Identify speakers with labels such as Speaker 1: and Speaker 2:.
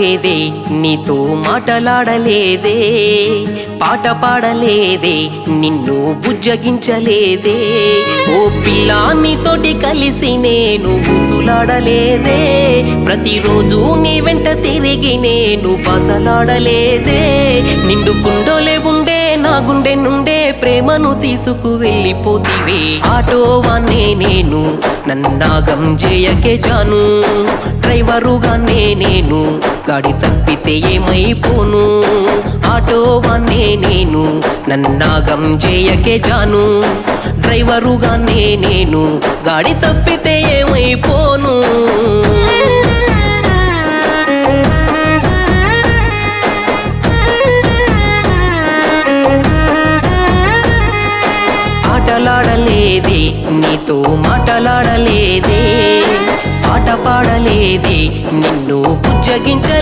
Speaker 1: లేదే నీతో మాటలాడలేదే, పాట పాడలేదే, నిన్ను బుజ్జగించలేదే. ఓ పిల్లా నీతోటి కలిసి నేను ఊసులాడలేదే, ప్రతిరోజు నీ వెంట తిరిగి నేను బసలాడలేదే. నిండు కుండోలే ఉండే నా గుండె నుండే ప్రేమను తీసుకు వెళ్ళిపోతివే. ఆటోవాన్నే నేను నన్నాగం చేయకే జాను, డ్రైవరుగానే నేను గాడి తప్పితే ఏమైపోను. ఆటోవాన్నే నేను నన్నాగం చేయకే జాను, డ్రైవరుగానే నేను గాడి తప్పితే ఏమైపోను. ఆటలాడలేదే నీతో మాటలాడలేదే, పాట పాడలేదే, నిన్ను బుజ్జగించలే.